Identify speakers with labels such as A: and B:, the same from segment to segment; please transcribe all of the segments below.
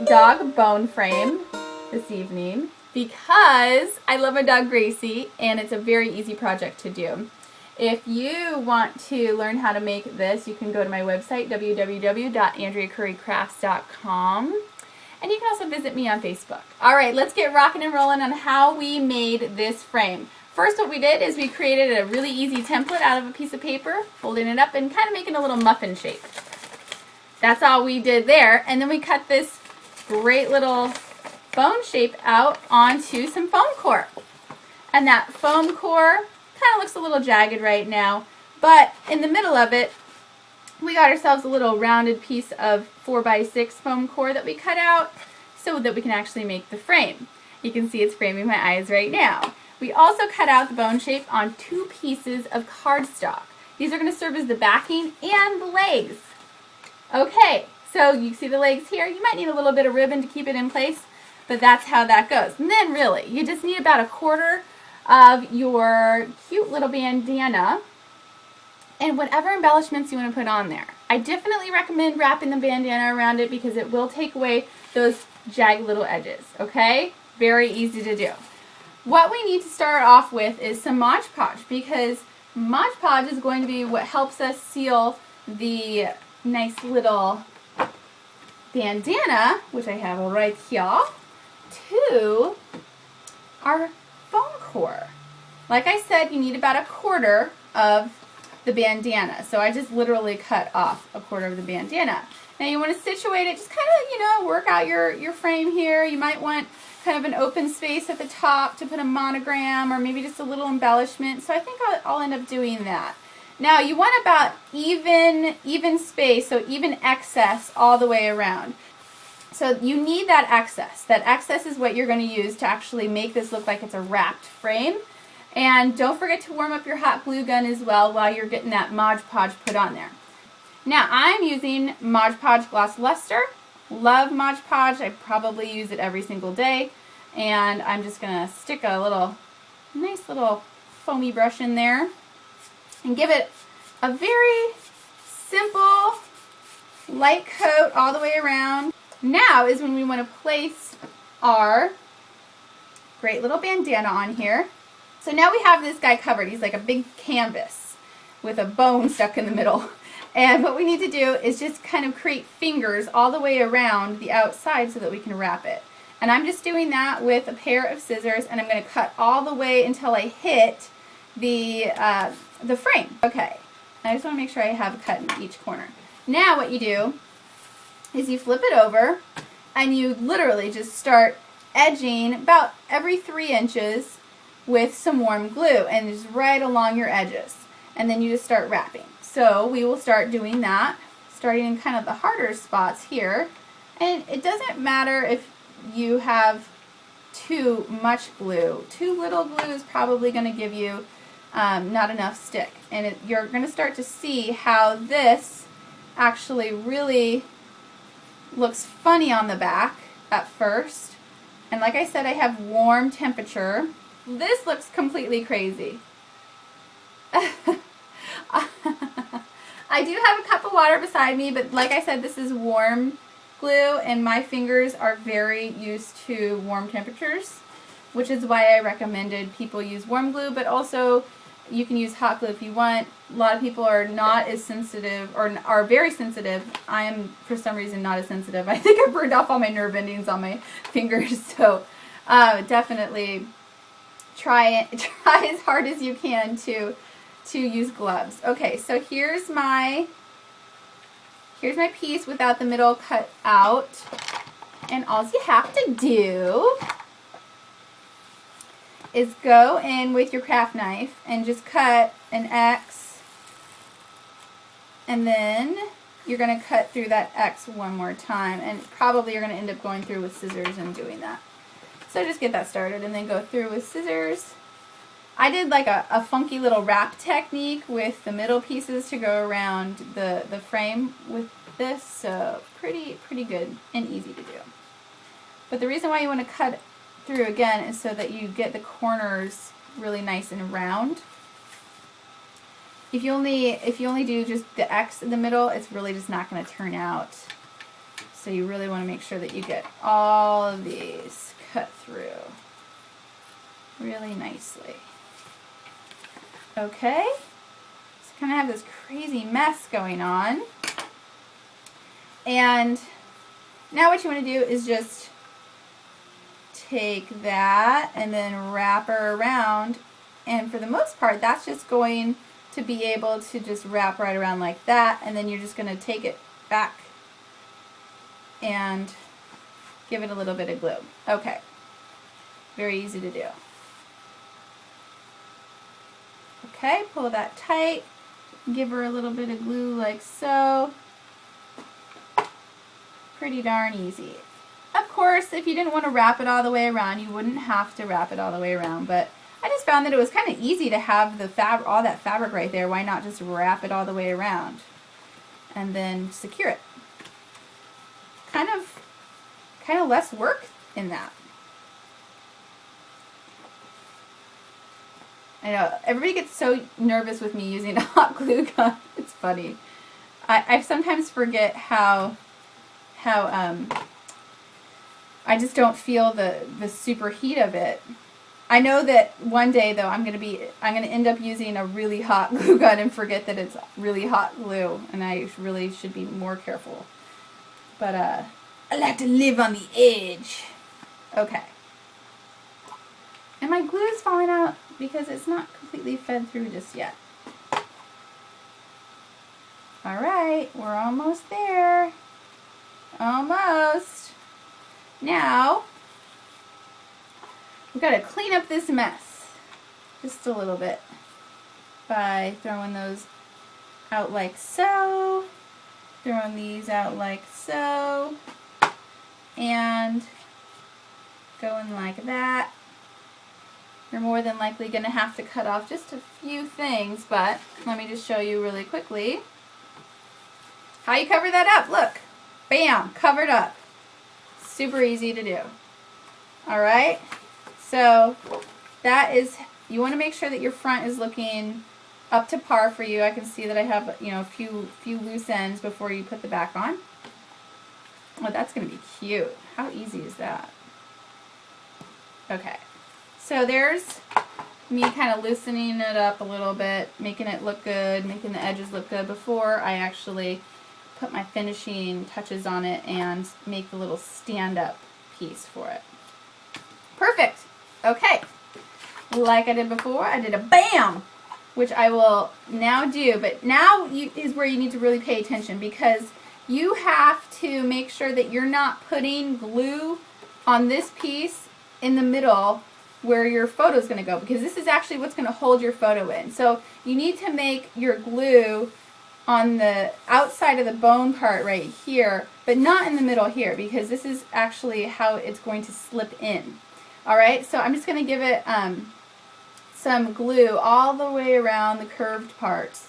A: dog bone frame this evening because I love my dog Gracie and it's a very easy project to do. If you want to learn how to make this, you can go to my website, www.andreacurriecrafts.com, and you can also visit me on Facebook. All right, let's get rocking and rolling on how we made this frame. First, what we did is we created a really easy template out of a piece of paper, folding it up and kind of making a little muffin shape. That's all we did there, and then we cut this great little bone shape out onto some foam core. And that foam core kind of looks a little jagged right now, but in the middle of it, we got ourselves a little rounded piece of 4x6 foam core that we cut out so that we can actually make the frame. You can see it's framing my eyes right now. We also cut out the bone shape on 2 pieces of cardstock. These are going to serve as the backing and the legs. Okay, so you see the legs here. You might need a little bit of ribbon to keep it in place, but that's how that goes. And then really, you just need about 1/4 of your cute little bandana and whatever embellishments you want to put on there. I definitely recommend wrapping the bandana around it because it will take away those jagged little edges, okay? Very easy to do. What we need to start off with is some Mod Podge because Mod Podge is going to be what helps us seal the nice little bandana, which I have right here, to our foam core. Like I said, you need about 1/4 of the bandana. So I just literally cut off 1/4 of the bandana. Now you want to situate it, just kind of, work out your frame here. You might want kind of an open space at the top to put a monogram or maybe just a little embellishment. So I think I'll end up doing that. Now you want about even space, so even excess all the way around. So you need that excess. That excess is what you're going to use to actually make this look like it's a wrapped frame. And don't forget to warm up your hot glue gun as well while you're getting that Mod Podge put on there. Now I'm using Mod Podge Gloss Luster. Love Mod Podge. I probably use it every single day. And I'm just going to stick a nice little foamy brush in there and give it a very simple light coat all the way around. Now is when we want to place our great little bandana on here. So now we have this guy covered. He's like a big canvas with a bone stuck in the middle. And what we need to do is just kind of create fingers all the way around the outside so that we can wrap it. And I'm just doing that with a pair of scissors, and I'm going to cut all the way until I hit the frame. Okay, I just want to make sure I have a cut in each corner. Now what you do is you flip it over, and you literally just start edging about every 3 inches with some warm glue, and just right along your edges. And then you just start wrapping. So we will start doing that, starting in kind of the harder spots here. And it doesn't matter if you have too much glue. Too little glue is probably going to give you not enough stick. And you're going to start to see how this actually really looks funny on the back at first. And like I said, I have warm temperature. This looks completely crazy. I do have a cup of water beside me, but like I said, this is warm glue, and my fingers are very used to warm temperatures, which is why I recommended people use warm glue, but also you can use hot glue if you want. A lot of people are not as sensitive, or are very sensitive. I am, for some reason, not as sensitive. I think I burned off all my nerve endings on my fingers, so definitely try as hard as you can to use gloves. Okay, so here's my piece without the middle cut out, and all you have to do is go in with your craft knife and just cut an X, and then you're going to cut through that X one more time, and probably you're going to end up going through with scissors and doing that. So just get that started and then go through with scissors. I did like a funky little wrap technique with the middle pieces to go around the frame with this, so pretty good and easy to do. But the reason why you want to cut through again is so that you get the corners really nice and round. If you only do just the X in the middle, it's really just not going to turn out So you really want to make sure that you get all of these cut through really nicely. Okay, so kind of have this crazy mess going on. And now what you want to do is just take that and then wrap her around. And for the most part, that's just going to be able to just wrap right around like that. And then you're just going to take it back and give it a little bit of glue. Okay, very easy to do. Okay, pull that tight, give her a little bit of glue like so. Pretty darn easy. Of course, if you didn't want to wrap it all the way around, you wouldn't have to wrap it all the way around, but I just found that it was kind of easy to have the all that fabric right there. Why not just wrap it all the way around and then secure it? Kind of less work in that. I know, everybody gets so nervous with me using a hot glue gun. It's funny. I sometimes forget how I just don't feel the super heat of it. I know that one day though I'm gonna end up using a really hot glue gun and forget that it's really hot glue, and I really should be more careful. But I like to live on the edge. Okay. And my glue is falling out because it's not completely fed through just yet. Alright, we're almost there. Almost. Now, we've got to clean up this mess just a little bit by throwing those out like so, throwing these out like so, and going like that. You're more than likely going to have to cut off just a few things, but let me just show you really quickly how you cover that up. Look, bam, covered up. Super easy to do. Alright, so that is, you want to make sure that your front is looking up to par for you. I can see that I have, you know, a few loose ends before you put the back on. Oh, that's going to be cute. How easy is that? Okay, so there's me kind of loosening it up a little bit, making it look good, making the edges look good before I actually put my finishing touches on it and make the little stand-up piece for it. Perfect. Okay. Like I did before, I did a bam, which I will now do, but now is where you need to really pay attention, because you have to make sure that you're not putting glue on this piece in the middle where your photo is going to go, because this is actually what's going to hold your photo in. So you need to make your glue on the outside of the bone part right here, but not in the middle here, because this is actually how it's going to slip in. Alright, so I'm just going to give it some glue all the way around the curved parts,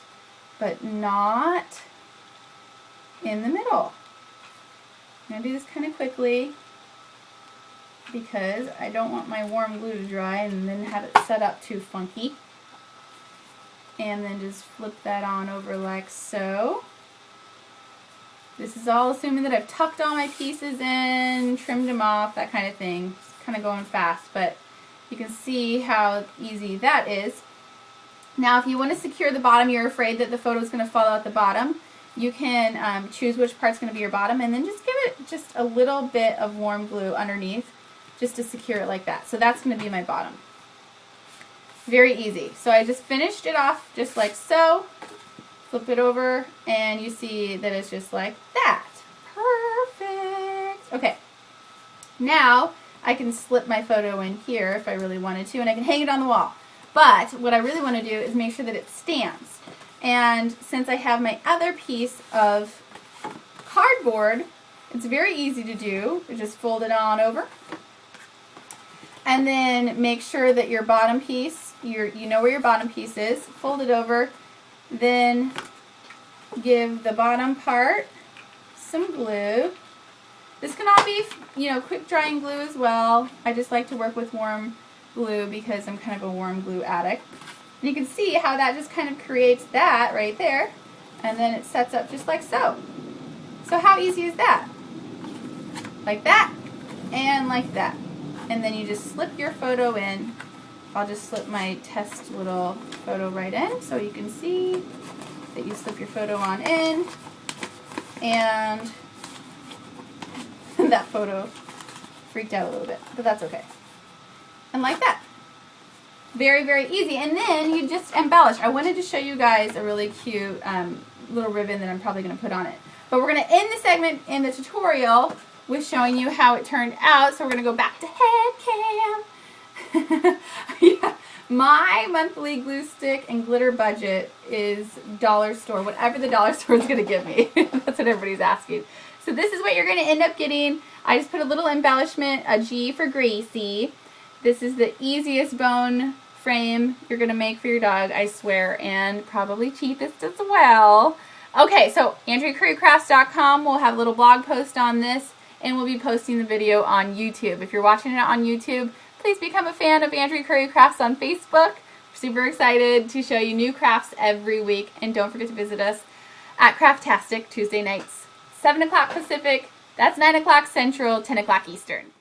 A: but not in the middle. I'm going to do this kind of quickly because I don't want my warm glue to dry and then have it set up too funky. And then just flip that on over like so. This is all assuming that I've tucked all my pieces in, trimmed them off, that kind of thing. Just kind of going fast, but you can see how easy that is. Now, if you want to secure the bottom, you're afraid that the photo is going to fall out the bottom, you can choose which part's going to be your bottom, and then just give it just a little bit of warm glue underneath just to secure it like that. So that's going to be my bottom. Very easy. So I just finished it off just like so. Flip it over and you see that it's just like that. Perfect. Okay. Now I can slip my photo in here if I really wanted to, and I can hang it on the wall. But what I really want to do is make sure that it stands. And since I have my other piece of cardboard, it's very easy to do. You just fold it on over. And then make sure that your bottom piece, you know where your bottom piece is, fold it over, then give the bottom part some glue. This can all be, you know, quick drying glue as well. I just like to work with warm glue because I'm kind of a warm glue addict. And you can see how that just kind of creates that right there, and then it sets up just like so. So how easy is that? like that, and like that. And then you just slip your photo in. I'll just slip my test little photo right in so you can see that you slip your photo on in. And that photo freaked out a little bit, but that's okay. And like that. Very, very easy. And then you just embellish. I wanted to show you guys a really cute little ribbon that I'm probably going to put on it. But we're going to end the segment in the tutorial with showing you how it turned out. So we're going to go back to head cam. Yeah. My monthly glue stick and glitter budget is dollar store, whatever the dollar store is going to give me. That's what everybody's asking. So this is what you're going to end up getting. I just put a little embellishment, a G for Gracie. This is the easiest bone frame you're going to make for your dog, I swear, and probably cheapest as well. Okay, so AndreaCurrieCrafts.com will have a little blog post on this, and we'll be posting the video on YouTube. If you're watching it on YouTube, please become a fan of Andrea Currie Crafts on Facebook. We're super excited to show you new crafts every week, and don't forget to visit us at Craftastic Tuesday nights, 7 o'clock Pacific. That's 9 o'clock Central, 10 o'clock Eastern.